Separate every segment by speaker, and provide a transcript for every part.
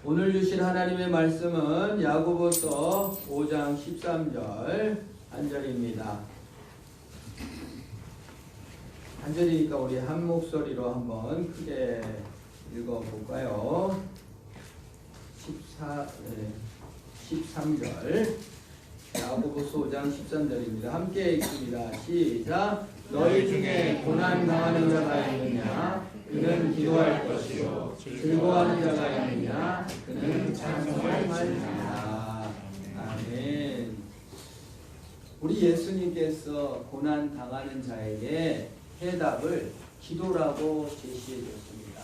Speaker 1: 오늘 주신 하나님의 말씀은 야고보서 5장 13절 한 절입니다. 한 절이니까 우리 한 목소리로 한번 크게 읽어볼까요? 13절 야고보서 5장 13절입니다. 함께 읽습니다. 시작. 너희 중에 고난 당하는 자가 있느냐? 그는 기도할 것이요 즐거워하는 자가 있느냐? 그는 찬송할 말이니라. 아멘. 우리 예수님께서 고난 당하는 자에게 해답을 기도라고 제시해 줬습니다.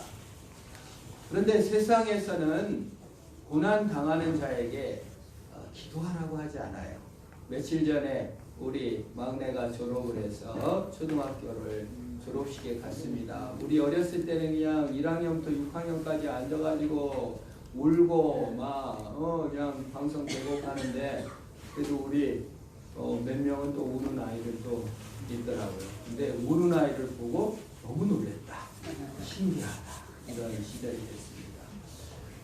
Speaker 1: 그런데 세상에서는 고난 당하는 자에게 기도하라고 하지 않아요. 며칠 전에 우리 막내가 졸업을 해서 초등학교를 졸업식에 갔습니다. 우리 어렸을 때는 그냥 1학년부터 6학년까지 앉아가지고 울고 막 그냥 방송 대곡하는데, 그래도 우리 몇 명은 또 우는 아이들도 있더라고요. 근데 우는 아이를 보고 너무 놀랬다, 신기하다, 이런 시절이 됐습니다.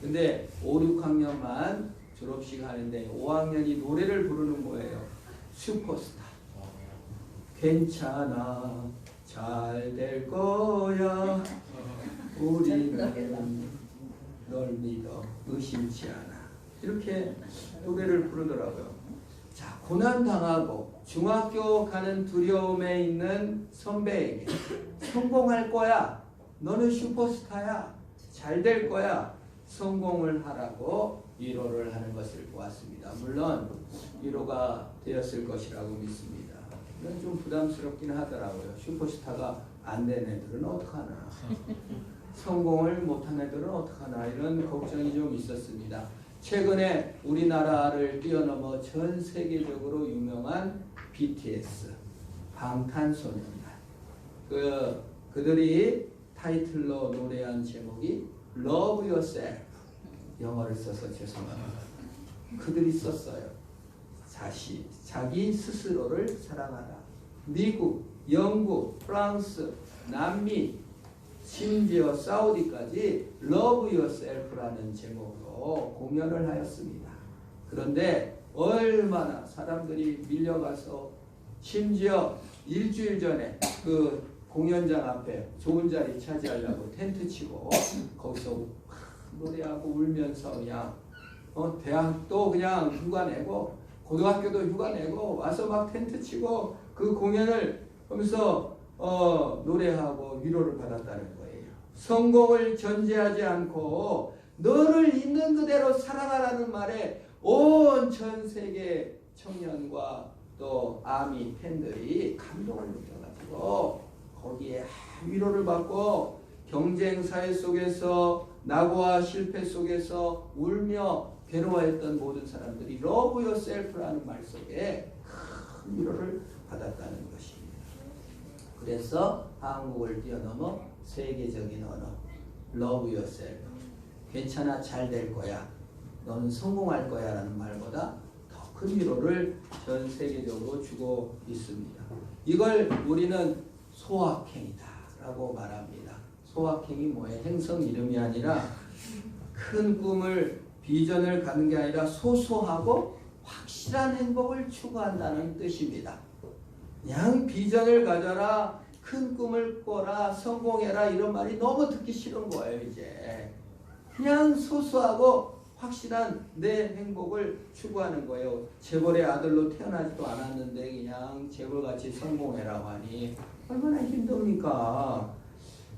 Speaker 1: 근데 5, 6학년만 졸업식 하는데 5학년이 노래를 부르는 거예요. 슈퍼스타. 괜찮아, 잘 될 거야, 우리는 널 믿어, 의심치 않아. 이렇게 노래를 부르더라고요. 자, 고난당하고 중학교 가는 두려움에 있는 선배에게 성공할 거야, 너는 슈퍼스타야, 잘 될 거야, 성공을 하라고 위로를 하는 것을 보았습니다. 물론 위로가 되었을 것이라고 믿습니다. 이건 좀 부담스럽긴 하더라고요. 슈퍼스타가 안 된 애들은 어떡하나, 성공을 못한 애들은 어떡하나, 이런 걱정이 좀 있었습니다. 최근에 우리나라를 뛰어넘어 전 세계적으로 유명한 BTS, 방탄소년단, 그들이 타이틀로 노래한 제목이 Love Yourself. 영어를 써서 죄송합니다. 그들이 썼어요. 자기 스스로를 사랑하라. 미국, 영국, 프랑스, 남미, 심지어 사우디까지 Love Yourself라는 제목으로 공연을 하였습니다. 그런데 얼마나 사람들이 밀려가서, 심지어 일주일 전에 그 공연장 앞에 좋은 자리 차지하려고 텐트 치고 거기서 노래하고 울면서 그냥 대학도 그냥 휴가 내고 고등학교도 휴가 내고 와서 막 텐트 치고 그 공연을 하면서 노래하고 위로를 받았다는 거예요. 성공을 전제하지 않고 너를 있는 그대로 사랑하라는 말에 온 전 세계 청년과 또 아미 팬들이 감동을 느껴가지고 거기에 위로를 받고, 경쟁 사회 속에서 낙오와 실패 속에서 울며 괴로워했던 모든 사람들이 Love Yourself라는 말 속에 큰 위로를 받았다는 것입니다. 그래서 한국을 뛰어넘어 세계적인 언어 Love Yourself, 괜찮아, 잘 될 거야, 너는 성공할 거야 라는 말보다 더 큰 위로를 전 세계적으로 주고 있습니다. 이걸 우리는 소확행이다 라고 말합니다. 소확행이 뭐예요? 행성 이름이 아니라 큰 꿈을, 비전을 갖는 게 아니라 소소하고 확실한 행복을 추구한다는 뜻입니다. 그냥 비전을 가져라, 큰 꿈을 꿔라, 성공해라, 이런 말이 너무 듣기 싫은 거예요. 이제 그냥 소소하고 확실한 내 행복을 추구하는 거예요. 재벌의 아들로 태어나지도 않았는데 그냥 재벌같이 성공해라고 하니 얼마나 힘듭니까?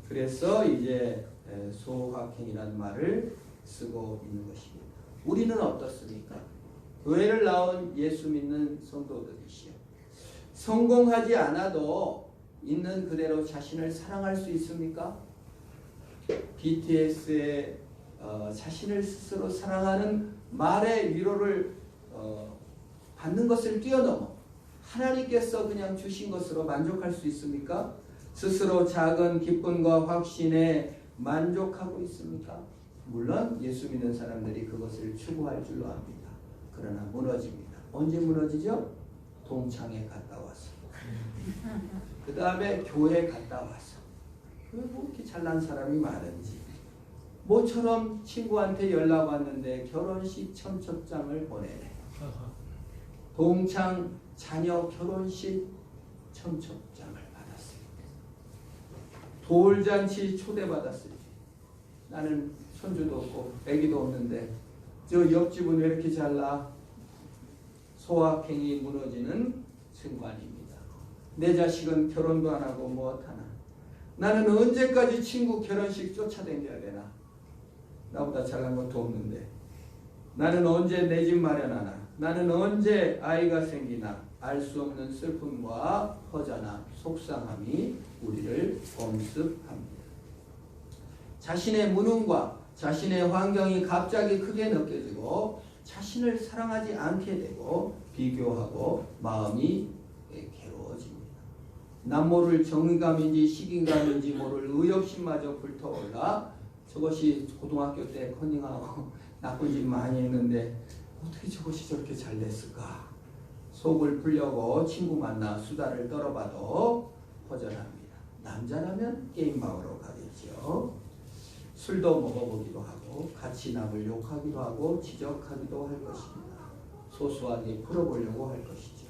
Speaker 1: 그래서 이제 소확행이라는 말을 쓰고 있는 것입니다. 우리는 어떻습니까? 교회를 나온 예수 믿는 성도들이시여, 성공하지 않아도 있는 그대로 자신을 사랑할 수 있습니까? BTS의 자신을 스스로 사랑하는 말의 위로를 받는 것을 뛰어넘어 하나님께서 그냥 주신 것으로 만족할 수 있습니까? 스스로 작은 기쁨과 확신에 만족하고 있습니까? 물론 예수 믿는 사람들이 그것을 추구할 줄로 압니다. 그러나 무너집니다. 언제 무너지죠? 동창회 갔다 와서, 그 다음에 교회 갔다 와서. 왜 뭐 이렇게 잘난 사람이 많은지, 모처럼 친구한테 연락 왔는데 결혼식 청첩장을 보내네. 동창 자녀 결혼식 청첩장을 받았어요. 돌잔치 초대받았어요. 나는 손주도 없고 아기도 없는데 저 옆집은 왜 이렇게 잘나? 소확행이 무너지는 순간입니다. 내 자식은 결혼도 안 하고 무엇하나? 나는 언제까지 친구 결혼식 쫓아다녀야 되나? 나보다 잘난 것도 없는데 나는 언제 내 집 마련하나? 나는 언제 아이가 생기나? 알 수 없는 슬픔과 허전함, 속상함이 우리를 엄습합니다. 자신의 무능과 자신의 환경이 갑자기 크게 느껴지고 자신을 사랑하지 않게 되고 비교하고 마음이 괴로워집니다. 남 모를 정의감인지 식인감인지 모를 의욕심마저 불타올라 저것이 고등학교 때 커닝하고 나쁜 짓 많이 했는데 어떻게 저것이 저렇게 잘 됐을까? 속을 풀려고 친구 만나 수다를 떨어봐도 허전합니다. 남자라면 게임방으로 가겠죠. 술도 먹어보기도 하고 같이 남을 욕하기도 하고 지적하기도 할 것입니다. 소소하게 풀어보려고 할 것이죠.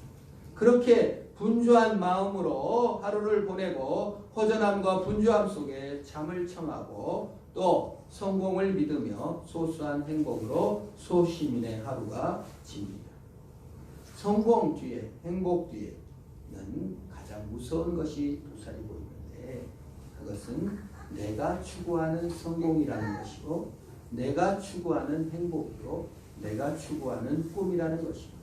Speaker 1: 그렇게 분주한 마음으로 하루를 보내고 허전함과 분주함 속에 잠을 청하고 또 성공을 믿으며 소소한 행복으로 소시민의 하루가 집니다. 성공 뒤에 행복 뒤에는 가장 무서운 것이 도사리고 있는데 그것은 내가 추구하는 성공이라는 것이고 내가 추구하는 행복이고 내가 추구하는 꿈이라는 것입니다.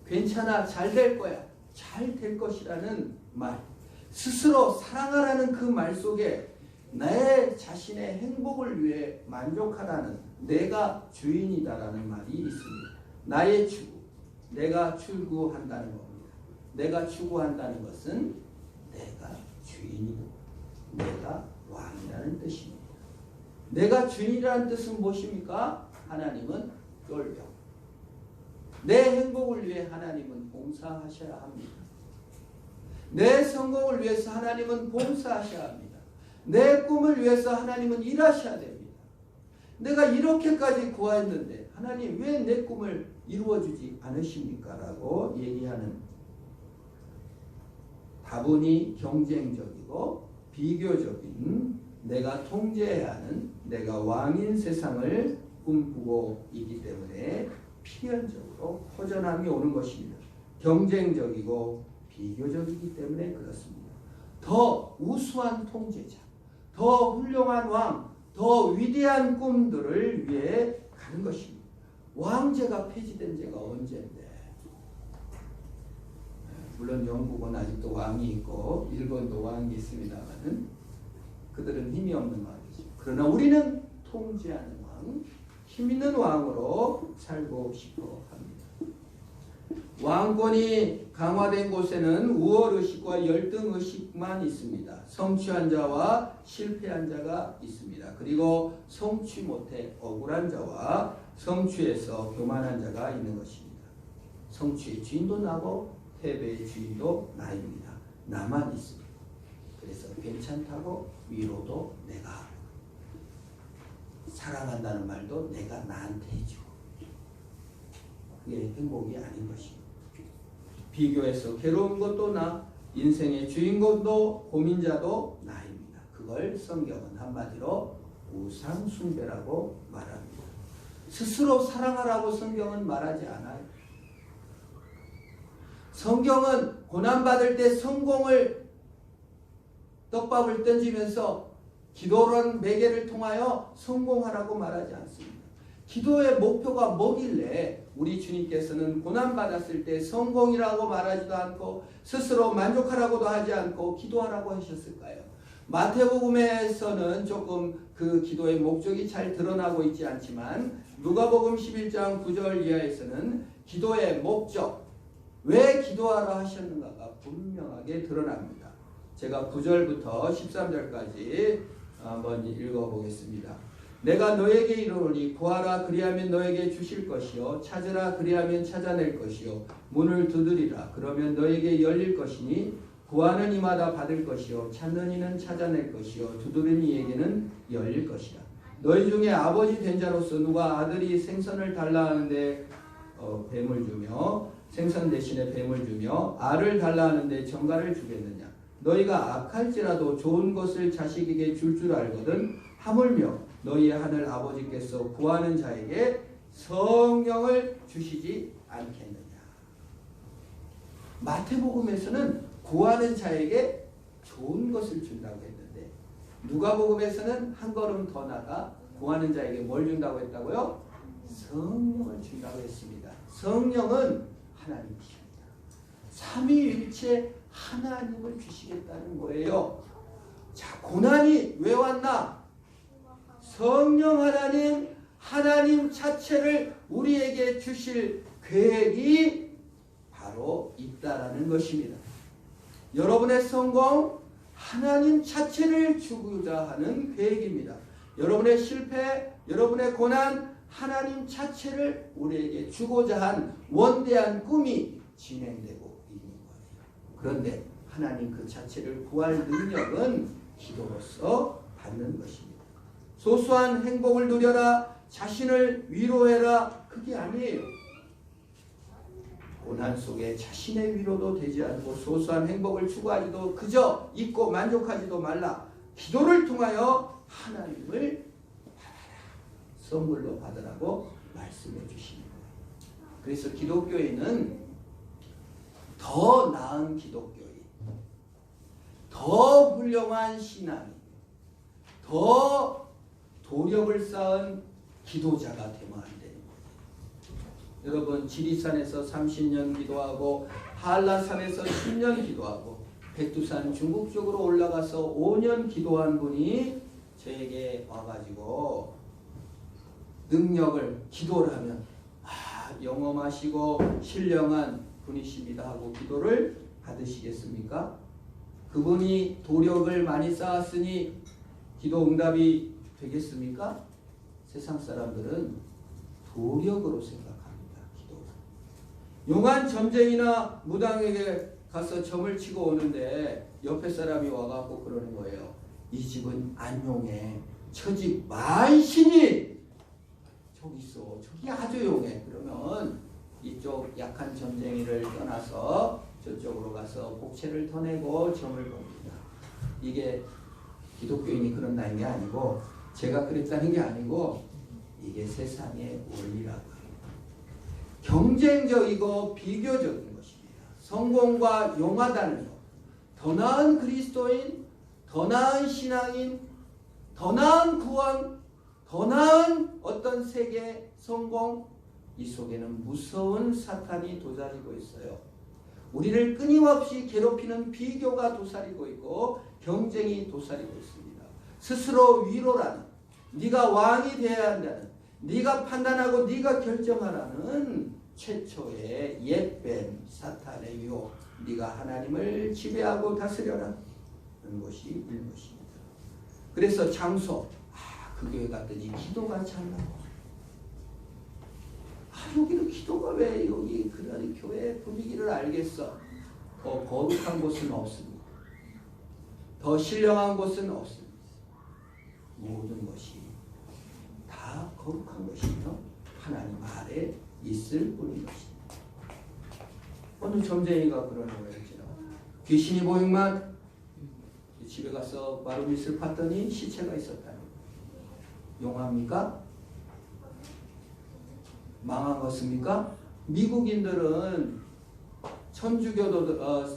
Speaker 1: 괜찮아, 잘 될 거야, 잘 될 것이라는 말, 스스로 사랑하라는 그 말 속에 내 자신의 행복을 위해 만족하라는 내가 주인이다라는 말이 있습니다. 나의 추구, 내가 추구한다는 겁니다. 내가 추구한다는 것은 내가 주인이고 내가 왕이라는 뜻입니다. 내가 주인이라는 뜻은 무엇입니까? 하나님은 똘병. 내 행복을 위해 하나님은 봉사하셔야 합니다. 내 성공을 위해서 하나님은 봉사하셔야 합니다. 내 꿈을 위해서 하나님은 일하셔야 됩니다. 내가 이렇게까지 구했는데 하나님 왜 내 꿈을 이루어주지 않으십니까? 라고 얘기하는 다분히 경쟁적이고 비교적인 내가 통제해야 하는 내가 왕인 세상을 꿈꾸고 있기 때문에 필연적으로 허전함이 오는 것입니다. 경쟁적이고 비교적이기 때문에 그렇습니다. 더 우수한 통제자, 더 훌륭한 왕, 더 위대한 꿈들을 위해 가는 것입니다. 왕제가 폐지된 지가 언제인데? 물론 영국은 아직도 왕이 있고 일본도 왕이 있습니다만 그들은 힘이 없는 왕이죠. 그러나 우리는 통제하는 왕, 힘 있는 왕으로 살고 싶어 합니다. 왕권이 강화된 곳에는 우월의식과 열등의식만 있습니다. 성취한 자와 실패한 자가 있습니다. 그리고 성취 못해 억울한 자와 성취해서 교만한 자가 있는 것입니다. 성취의 주인도 나고 패배의 주인도 나입니다. 나만 있습니다. 그래서 괜찮다고 위로도 내가 하고 사랑한다는 말도 내가 나한테 해주고 그게 행복이 아닌 것입니다. 비교해서 괴로운 것도 나, 인생의 주인공도 고민자도 나입니다. 그걸 성경은 한마디로 우상숭배라고 말합니다. 스스로 사랑하라고 성경은 말하지 않아요. 성경은 고난받을 때 성공을 떡밥을 던지면서 기도라는 매개를 통하여 성공하라고 말하지 않습니다. 기도의 목표가 뭐길래 우리 주님께서는 고난받았을 때 성공이라고 말하지도 않고 스스로 만족하라고도 하지 않고 기도하라고 하셨을까요? 마태복음에서는 조금 그 기도의 목적이 잘 드러나고 있지 않지만 누가복음 11장 9절 이하에서는 기도의 목적, 왜 기도하라 하셨는가가 분명하게 드러납니다. 제가 9절부터 13절까지 한번 읽어보겠습니다. 내가 너에게 이르노니 구하라 그리하면 너에게 주실 것이요 찾으라 그리하면 찾아낼 것이요 문을 두드리라 그러면 너에게 열릴 것이니 구하는 이마다 받을 것이요 찾는 이는 찾아낼 것이요 두드리는 이에게는 열릴 것이라. 너희 중에 아버지 된 자로서 누가 아들이 생선을 달라 하는데 뱀을 주며 생선 대신에 뱀을 주며 알을 달라 하는데 정갈을 주겠느냐. 너희가 악할지라도 좋은 것을 자식에게 줄 알거든 하물며 너희의 하늘 아버지께서 구하는 자에게 성령을 주시지 않겠느냐. 마태복음에서는 구하는 자에게 좋은 것을 준다고 했는데 누가복음에서는 한 걸음 더 나가 구하는 자에게 뭘 준다고 했다고요? 성령을 준다고 했습니다. 성령은 하나님이십니다. 삼위일체 하나님을 주시겠다는 거예요. 자, 고난이 왜 왔나? 성령 하나님 자체를 우리에게 주실 계획이 바로 있다라는 것입니다. 여러분의 성공, 하나님 자체를 주고자 하는 계획입니다. 여러분의 실패, 여러분의 고난, 하나님 자체를 우리에게 주고자 한 원대한 꿈이 진행되고 있는 거예요. 그런데 하나님 그 자체를 구할 능력은 기도로서 받는 것입니다. 소소한 행복을 누려라, 자신을 위로해라, 그게 아니에요. 고난 속에 자신의 위로도 되지 않고 소소한 행복을 추구하지도 그저 잊고 만족하지도 말라. 기도를 통하여 하나님을 선물로 받으라고 말씀해 주시는 거예요. 그래서 기독교인은 더 나은 기독교인, 더 훌륭한 신앙인, 더 도력을 쌓은 기도자가 되면 안 되는 거예요. 여러분 지리산에서 30년 기도하고 한라산에서 10년 기도하고 백두산 중국 쪽으로 올라가서 5년 기도한 분이 저에게 와가지고 능력을 기도를 하면 영험하시고 신령한 분이십니다 하고 기도를 받으시겠습니까? 그분이 도력을 많이 쌓았으니 기도 응답이 되겠습니까? 세상 사람들은 도력으로 생각합니다. 기도를. 용한 점쟁이나 무당에게 가서 점을 치고 오는데 옆에 사람이 와갖고 그러는 거예요. 이 집은 안 용해. 저 집 만신이 저기 있어. 저기 아주 용해. 그러면 이쪽 약한 점쟁이를 떠나서 저쪽으로 가서 복채를 터내고 점을 봅니다. 이게 기독교인이 그런다는 게 아니고 제가 그랬다는 게 아니고 이게 세상의 원리라고 해요. 경쟁적이고 비교적인 것입니다. 성공과 용하다는 것, 더 나은 그리스도인, 더 나은 신앙인, 더 나은 구원, 더 나은 어떤 세계 성공, 이 속에는 무서운 사탄이 도사리고 있어요. 우리를 끊임없이 괴롭히는 비교가 도사리고 있고 경쟁이 도사리고 있습니다. 스스로 위로라는, 네가 왕이 되어야 한다는, 네가 판단하고 네가 결정하라는 최초의 옛뱀 사탄의 유혹, 네가 하나님을 지배하고 다스려라 하는 것이 있는 것입니다. 그래서 장소, 그 교회 갔더니 기도가 잘 나와. 여기는 기도가 왜 여기 그런 교회 분위기를 알겠어. 더 거룩한 곳은 없습니다. 더 신령한 곳은 없습니다. 모든 것이 다 거룩한 것이며 하나님 아래 있을 뿐인 것입니다. 어느 점쟁이가 그러는 거예요. 귀신이 보이면 집에 가서 마루밑을 봤더니 시체가 있었다는 거예요. 용합니까? 망한 것입니까? 미국인들은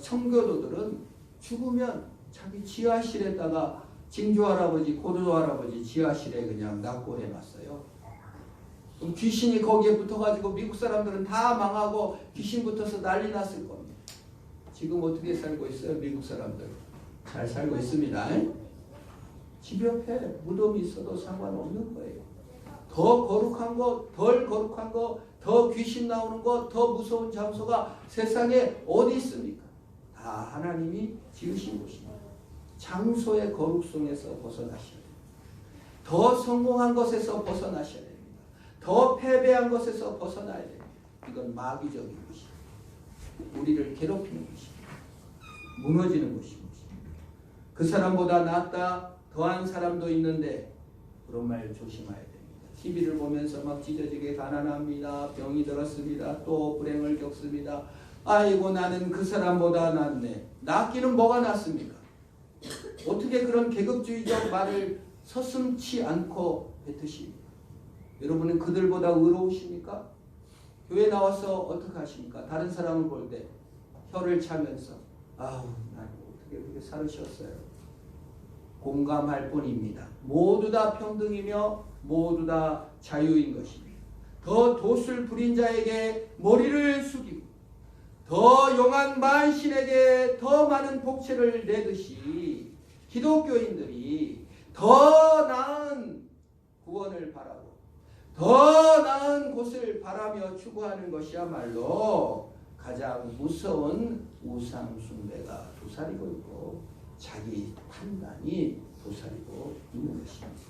Speaker 1: 청교도들은 죽으면 자기 지하실에다가 징조할아버지, 고조할아버지 지하실에 그냥 납골해놨어요. 그럼 귀신이 거기에 붙어가지고 미국 사람들은 다 망하고 귀신 붙어서 난리 났을 겁니다. 지금 어떻게 살고 있어요? 미국 사람들 잘 살고 있습니다. 집 옆에 무덤이 있어도 상관없는 거예요. 더 거룩한 것, 덜 거룩한 것, 더 귀신 나오는 것, 더 무서운 장소가 세상에 어디 있습니까? 다 하나님이 지으신 곳입니다. 장소의 거룩성에서 벗어나셔야 됩니다. 더 성공한 것에서 벗어나셔야 됩니다. 더 패배한 것에서 벗어나야 됩니다. 이건 마귀적인 것입니다. 우리를 괴롭히는 것입니다. 무너지는 것입니다. 그 사람보다 낫다 더한 사람도 있는데 그런 말 조심해야 됩니다. TV를 보면서 막 찢어지게 가난합니다. 병이 들었습니다. 또 불행을 겪습니다. 아이고 나는 그 사람보다 낫네. 낫기는 뭐가 낫습니까? 어떻게 그런 계급주의적 말을 서슴지 않고 뱉으십니까? 여러분은 그들보다 의로우십니까? 교회 나와서 어떻게 하십니까? 다른 사람을 볼 때 혀를 차면서 아우 난 어떻게 그렇게 살으셨어요? 공감할 뿐입니다. 모두 다 평등이며 모두 다 자유인 것입니다. 더 돛을 부린 자에게 머리를 숙이고 더 용한 만신에게 더 많은 복채를 내듯이 기독교인들이 더 나은 구원을 바라고 더 나은 곳을 바라며 추구하는 것이야말로 가장 무서운 우상 숭배가 도사리고 있고 자기 판단이 도사리고 있는 것입니다.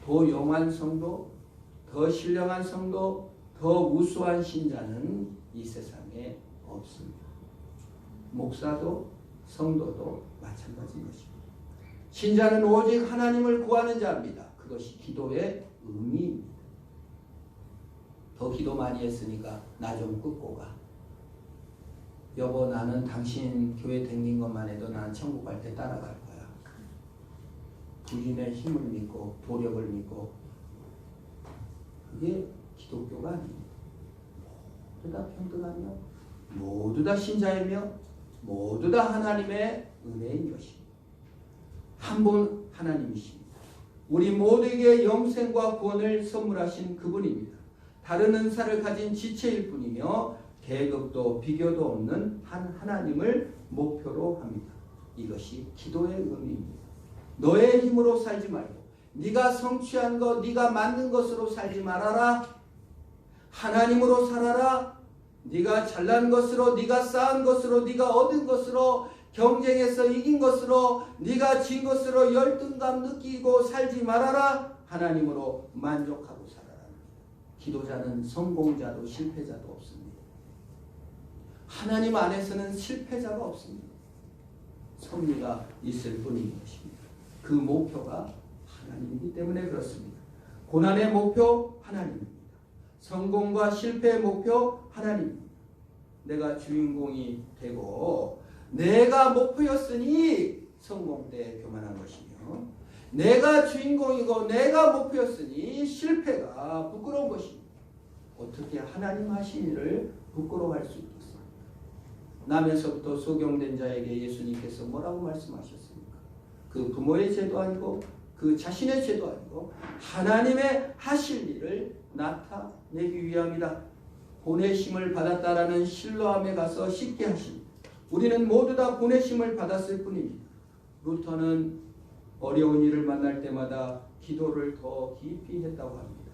Speaker 1: 더 용한 성도, 더 신령한 성도, 더 우수한 신자는 이 세상에 없습니다. 목사도 성도도 마찬가지인 것입니다. 신자는 오직 하나님을 구하는 자입니다. 그것이 기도의 의미입니다. 더 기도 많이 했으니까 나 좀 끊고 가. 여보 나는 당신 교회 다닌 것만 해도 난 천국 갈 때 따라갈 거야. 부인의 힘을 믿고 도력을 믿고 그게 기독교가 아닙니다. 모두 다 평등하며 모두 다 신자이며 모두 다 하나님의 은혜인 것입니다. 한 분 하나님이십니다. 우리 모두에게 영생과 구원을 선물하신 그분입니다. 다른 은사를 가진 지체일 뿐이며 계급도 비교도 없는 한 하나님을 목표로 합니다. 이것이 기도의 의미입니다. 너의 힘으로 살지 말고 네가 성취한 것, 네가 만든 것으로 살지 말아라. 하나님으로 살아라. 네가 잘난 것으로, 네가 쌓은 것으로, 네가 얻은 것으로, 경쟁에서 이긴 것으로, 네가 진 것으로 열등감 느끼고 살지 말아라. 하나님으로 만족하고 살아라. 기도자는 성공자도 실패자도 없습니다. 하나님 안에서는 실패자가 없습니다. 승리가 있을 뿐인 것입니다. 그 목표가 하나님이기 때문에 그렇습니다. 고난의 목표 하나님입니다. 성공과 실패의 목표 하나님입니다. 내가 주인공이 되고 내가 목표였으니 성공 때 교만한 것이며 내가 주인공이고 내가 목표였으니 실패가 부끄러운 것입니다. 어떻게 하나님 하신 일을 부끄러워할 수 있겠습니까? 남에서부터 소경된 자에게 예수님께서 뭐라고 말씀하셨습니까? 그 부모의 죄도 아니고 그 자신의 죄도 아니고 하나님의 하실 일을 나타내기 위함이다. 보내심을 받았다라는 신뢰함에 가서 쉽게 하십니다. 우리는 모두 다 보내심을 받았을 뿐입니다. 루터는 어려운 일을 만날 때마다 기도를 더 깊이 했다고 합니다.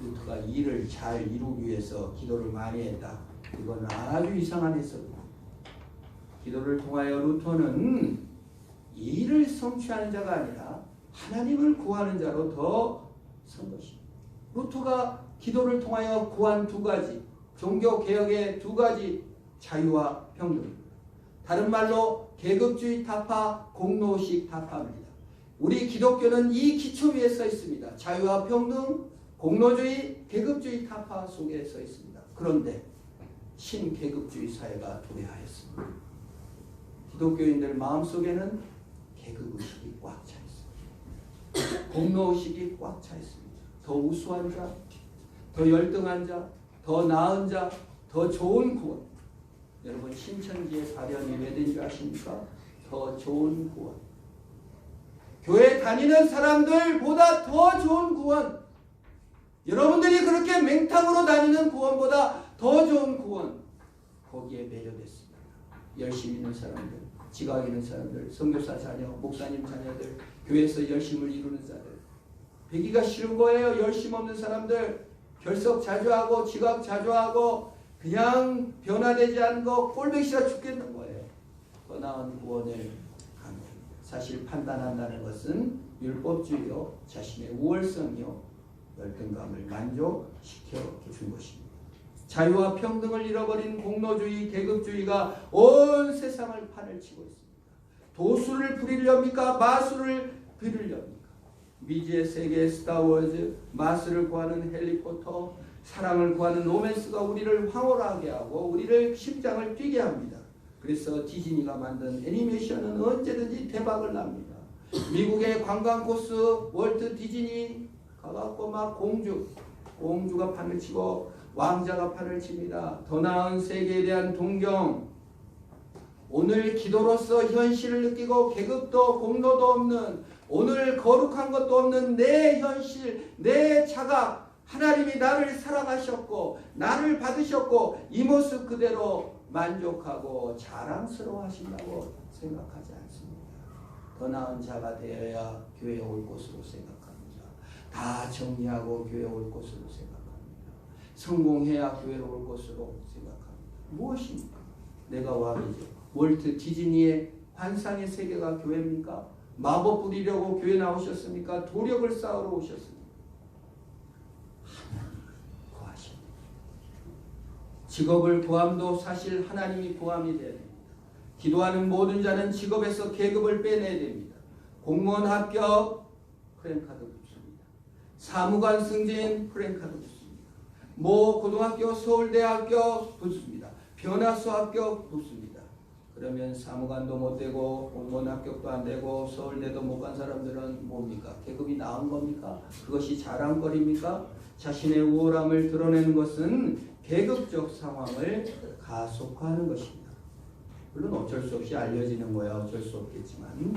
Speaker 1: 루터가 일을 잘 이루기 위해서 기도를 많이 했다. 이건 아주 이상한 해석입니다. 기도를 통하여 루터는 일을 성취하는 자가 아니라 하나님을 구하는 자로 더 선 것입니다. 루터가 기도를 통하여 구한 두 가지, 종교개혁의 두 가지 자유와 평등입니다. 다른 말로 계급주의 타파, 공로식 타파입니다. 우리 기독교는 이 기초 위에 서 있습니다. 자유와 평등, 공로주의, 계급주의 타파 속에 서 있습니다. 그런데 신계급주의 사회가 도래하였습니다. 기독교인들 마음속에는 계급의식이 꽉 차 있습니다. 공로의식이 꽉 차 있습니다. 더 우수한 자, 더 열등한 자, 더 나은 자, 더 좋은 구원. 여러분 신천지의 발현이 왜 된 줄 아십니까? 더 좋은 구원. 교회 다니는 사람들보다 더 좋은 구원. 여러분들이 그렇게 맹탕으로 다니는 구원보다 더 좋은 구원. 거기에 매료됐습니다. 열심히 있는 사람들, 지각 있는 사람들, 선교사 자녀, 목사님 자녀들, 교회에서 열심을 이루는 자들. 배기가 싫은 거예요. 열심 없는 사람들. 결석 자주 하고 지각 자주 하고 그냥 변화되지 않은 거 꼴보기 싫어 죽겠는 거예요. 더 나은 구원을 강구합니다. 사실 판단한다는 것은 율법주의요, 자신의 우월성이요, 열등감을 만족시켜 준 것입니다. 자유와 평등을 잃어버린 공로주의, 계급주의가 온 세상을 판을 치고 있습니다. 도수를 부리렵니까? 마수를 부리렵니까? 미지의 세계 스타워즈, 마술을 구하는 해리포터, 사랑을 구하는 로맨스가 우리를 황홀하게 하고 우리를 심장을 뛰게 합니다. 그래서 디즈니가 만든 애니메이션은 언제든지 대박을 납니다. 미국의 관광 코스 월트 디즈니 가갖고 막 공주가 판을 치고 왕자가 판을 칩니다. 더 나은 세계에 대한 동경, 오늘 기도로서 현실을 느끼고 계급도 공로도 없는, 오늘 거룩한 것도 없는 내 현실, 내 자각, 하나님이 나를 사랑하셨고 나를 받으셨고 이 모습 그대로 만족하고 자랑스러워 하신다고 생각하지 않습니다. 더 나은 자가 되어야 교회에 올 것으로 생각합니다. 다 정리하고 교회에 올 것으로 생각합니다. 성공해야 교회로 올 것으로 생각합니다. 무엇입니까? 내가 왕이죠. 월트 디즈니의 환상의 세계가 교회입니까? 마법 부리려고 교회 나오셨습니까? 도력을 쌓으러 오셨습니까? 하나님 구하십니다. 직업을 구함도 사실 하나님이 구함이 돼야 됩니다. 기도하는 모든 자는 직업에서 계급을 빼내야 됩니다. 공무원 합격, 프랜카드 붙습니다. 사무관 승진, 프랜카드 붙습니다. 모 고등학교, 서울대학교 붙습니다. 변화수 합격 붙습니다. 그러면 사무관도 못 되고 공무원 합격도 안 되고 서울대도 못 간 사람들은 뭡니까? 계급이 나은 겁니까? 그것이 자랑거리입니까? 자신의 우월함을 드러내는 것은 계급적 상황을 가속화하는 것입니다. 물론 어쩔 수 없이 알려지는 거야 어쩔 수 없겠지만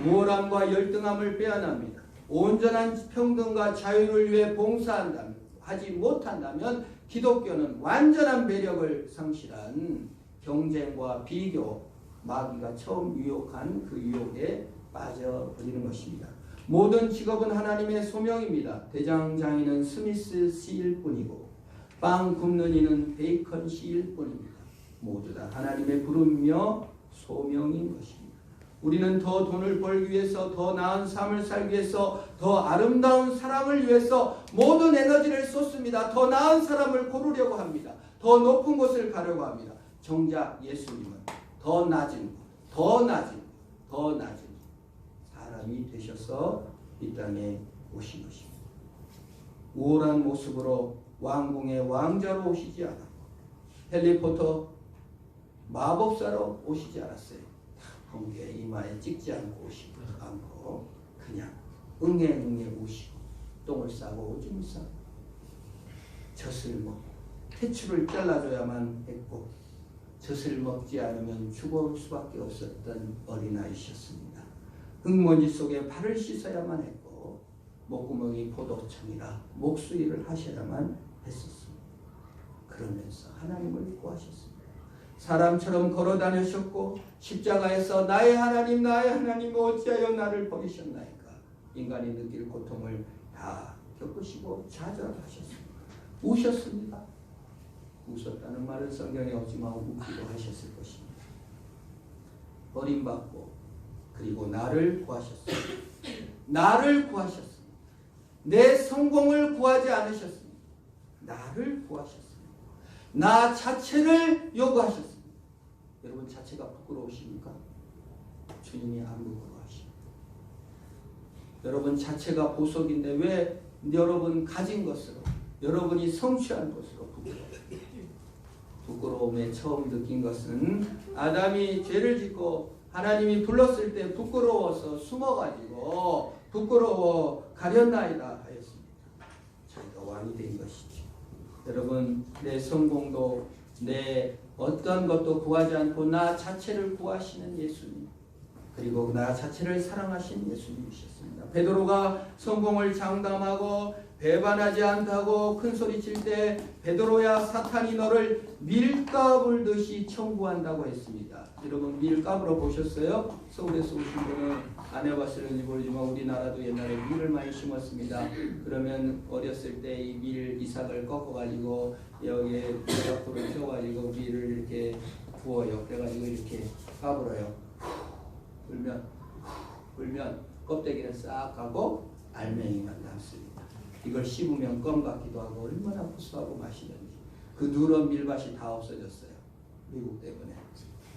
Speaker 1: 우월함과 열등함을 빼앗합니다. 온전한 평등과 자유를 위해 봉사하지 못한다면 기독교는 완전한 매력을 상실한 경쟁과 비교, 마귀가 처음 유혹한 그 유혹에 빠져버리는 것입니다. 모든 직업은 하나님의 소명입니다. 대장 장인은 스미스 씨일 뿐이고 빵 굽는 이는 베이컨 씨일 뿐입니다. 모두 다 하나님의 부름이며 소명인 것입니다. 우리는 더 돈을 벌기 위해서, 더 나은 삶을 살기 위해서, 더 아름다운 사랑을 위해서 모든 에너지를 쏟습니다. 더 나은 사람을 고르려고 합니다. 더 높은 곳을 가려고 합니다. 정작 예수님은 더 낮은 사람이 되셔서 이 땅에 오신 것입니다. 우월한 모습으로 왕궁의 왕자로 오시지 않았고 해리포터 마법사로 오시지 않았어요. 번개 이마에 찍지 않고 오시고 않고 그냥 응애응애 오시고 똥을 싸고 오줌을 싸고 젖을 먹고 태출을 잘라줘야만 했고 젖을 먹지 않으면 죽을 수밖에 없었던 어린아이셨습니다. 흙먼지 속에 발을 씻어야만 했고 목구멍이 포도청이라 목수일을 하셔야만 했었습니다. 그러면서 하나님을 구하셨습니다. 사람처럼 걸어다니셨고 십자가에서 나의 하나님 어찌하여 나를 버리셨나이까. 인간이 느낄 고통을 다 겪으시고 좌절하셨습니다. 우셨습니다. 웃었다는 말은 성경에 없지만 웃기도 하셨을 것입니다. 버림받고 그리고 나를 구하셨습니다. 나를 구하셨습니다. 내 성공을 구하지 않으셨습니다. 나를 구하셨습니다. 나 자체를 요구하셨습니다. 여러분 자체가 부끄러우십니까? 주님이 안 부끄러워하십니다. 여러분 자체가 보석인데 왜 여러분 가진 것으로 여러분이 성취한 것으로 부끄러움에 처음 느낀 것은 아담이 죄를 짓고 하나님이 불렀을 때 부끄러워서 숨어가지고 부끄러워 가렸나이다 하였습니다. 자기가 왕이 된 것이죠. 여러분 내 성공도 내 어떤 것도 구하지 않고 나 자체를 구하시는 예수님 그리고 나 자체를 사랑하신 예수님이셨습니다. 베드로가 성공을 장담하고 배반하지 않다고 큰소리칠 때 베드로야 사탄이 너를 밀가불 듯이 청구한다고 했습니다. 여러분 밀가불어 보셨어요? 서울에서 오신 분은 안 해봤을지 모르지만 우리나라도 옛날에 밀을 많이 심었습니다. 그러면 어렸을 때 이 밀 이삭을 꺾어가지고 여기에 밀가불을 펴가지고 밀을 이렇게 부어요. 그래가지고 이렇게 까불어요. 불면 껍데기는 싹 가고 알맹이만 남습니다. 이걸 씹으면 껌 같기도 하고 얼마나 구수하고 맛있는지. 그 누런 밀밭이 다 없어졌어요. 미국 때문에.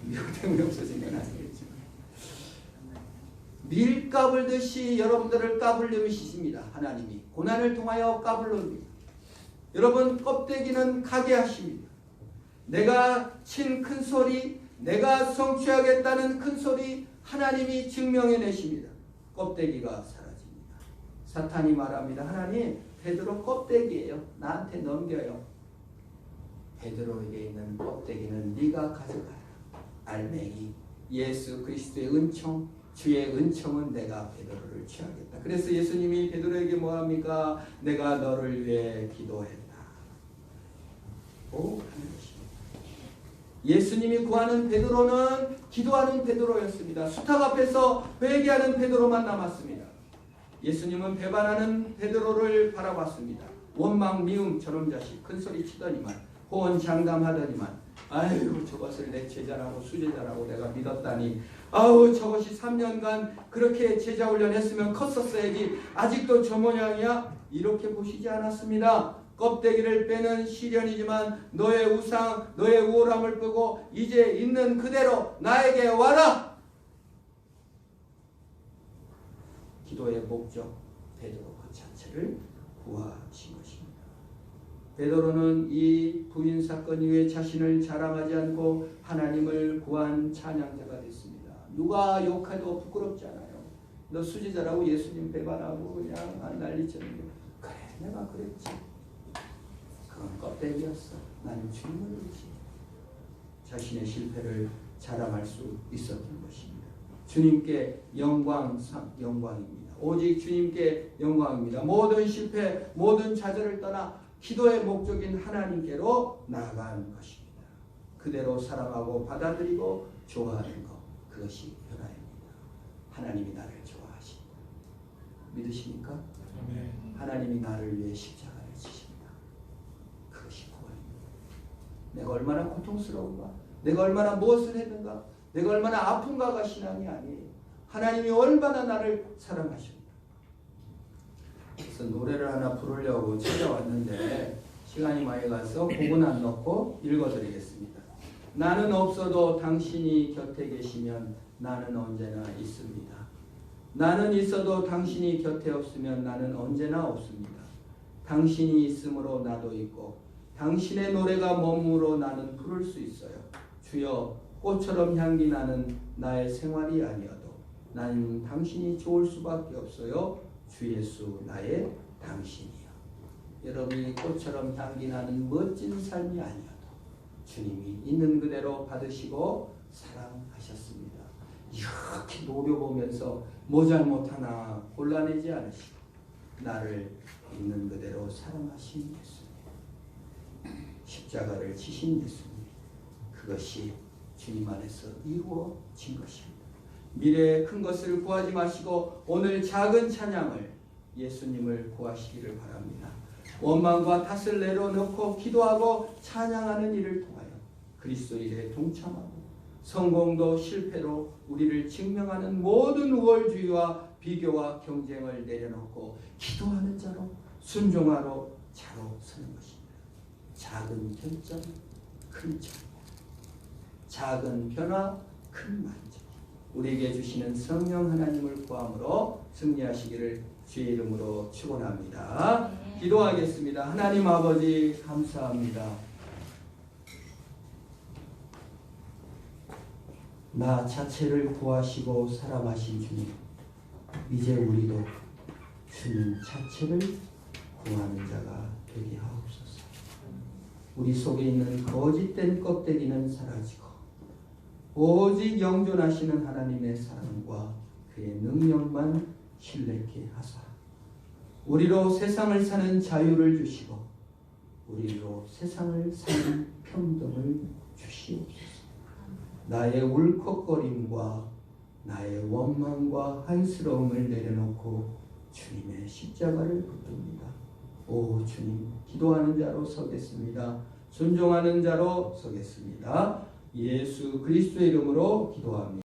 Speaker 1: 미국 때문에 없어진 건 아니겠지만. 밀 까불듯이 여러분들을 까불려시십니다. 하나님이 고난을 통하여 까불릅니다. 여러분 껍데기는 가게 하십니다. 내가 친 큰 소리, 내가 성취하겠다는 큰 소리 하나님이 증명해내십니다. 껍데기가 사라집니다. 사탄이 말합니다. 하나님, 베드로 껍데기예요. 나한테 넘겨요. 베드로에게 있는 껍데기는 네가 가져가라. 알맹이 예수 그리스도의 은총, 주의 은총은 내가 베드로를 취하겠다. 그래서 예수님이 베드로에게 뭐합니까? 내가 너를 위해 기도했다. 하는 것입니다. 예수님이 구하는 베드로는 기도하는 베드로였습니다. 수탁 앞에서 회개하는 베드로만 남았습니다. 예수님은 배반하는 베드로를 바라봤습니다. 원망 미움 저런 자식 큰소리 치더니만 호언장담하더니만 아유 저것을 내 제자라고 수제자라고 내가 믿었다니 아우 저것이 3년간 그렇게 제자 훈련했으면 컸었어야지 아직도 저 모양이야? 이렇게 보시지 않았습니다. 껍데기를 빼는 시련이지만 너의 우상, 너의 우월함을 끄고 이제 있는 그대로 나에게 와라. 기도의 목적 베드로 그 자체를 구하신 것입니다. 베드로는 이 부인 사건 이후에 자신을 자랑하지 않고 하나님을 구한 찬양자가 됐습니다. 누가 욕해도 부끄럽지 않아요. 너 수지자라고 예수님 배반하고 그냥 난리쳤는데 그래 내가 그랬지. 그건 껍데기였어. 나는 주님을 의지. 자신의 실패를 자랑할 수 있었던 것입니다. 주님께 영광입니다. 오직 주님께 영광입니다. 모든 실패, 모든 좌절을 떠나 기도의 목적인 하나님께로 나아간 것입니다. 그대로 사랑하고 받아들이고 좋아하는 것, 그것이 변화입니다. 하나님이 나를 좋아하신다. 믿으십니까? 아멘. 하나님이 나를 위해 십자가를 지십니다. 그것이 구원입니다. 내가 얼마나 고통스러운가, 내가 얼마나 무엇을 했는가, 내가 얼마나 아픈가가 신앙이 아니에요. 하나님이 얼마나 나를 사랑하십니다. 그래서 노래를 하나 부르려고 찾아왔는데 시간이 많이 가서 곡은 안 넣고 읽어드리겠습니다. 나는 없어도 당신이 곁에 계시면 나는 언제나 있습니다. 나는 있어도 당신이 곁에 없으면 나는 언제나 없습니다. 당신이 있으므로 나도 있고 당신의 노래가 머무러 나는 부를 수 있어요. 주여 꽃처럼 향기 나는 나의 생활이 아니어도 나는 당신이 좋을 수밖에 없어요. 주 예수 나의 당신이요. 여러분이 꽃처럼 향기 나는 멋진 삶이 아니어도 주님이 있는 그대로 받으시고 사랑하셨습니다. 이렇게 노려보면서 뭐 잘못하나 골라내지 않으시고 나를 있는 그대로 사랑하신 예수님, 십자가를 지신 예수님, 그것이 주님 안에서 이루어진 것입니다. 미래의 큰 것을 구하지 마시고 오늘 작은 찬양을 예수님을 구하시기를 바랍니다. 원망과 탓을 내려놓고 기도하고 찬양하는 일을 통하여 그리스도 일에 동참하고 성공도 실패로 우리를 증명하는 모든 우월주의와 비교와 경쟁을 내려놓고 기도하는 자로 순종하러 자로 서는 것입니다. 작은 결정, 큰 참, 작은 변화, 큰 만족. 우리에게 주시는 성령 하나님을 구함으로 승리하시기를 주의 이름으로 축원합니다. 기도하겠습니다. 하나님 아버지 감사합니다. 나 자체를 구하시고 사랑하신 주님, 이제 우리도 주님 자체를 구하는 자가 되게 하옵소서. 우리 속에 있는 거짓된 껍데기는 사라지고 오직 영존하시는 하나님의 사랑과 그의 능력만 신뢰케 하사 우리로 세상을 사는 자유를 주시고 우리로 세상을 사는 평등을 주시옵소서. 나의 울컥거림과 나의 원망과 한스러움을 내려놓고 주님의 십자가를 붙듭니다. 오 주님, 기도하는 자로 서겠습니다. 순종하는 자로 서겠습니다. 예수 그리스도의 이름으로 기도합니다.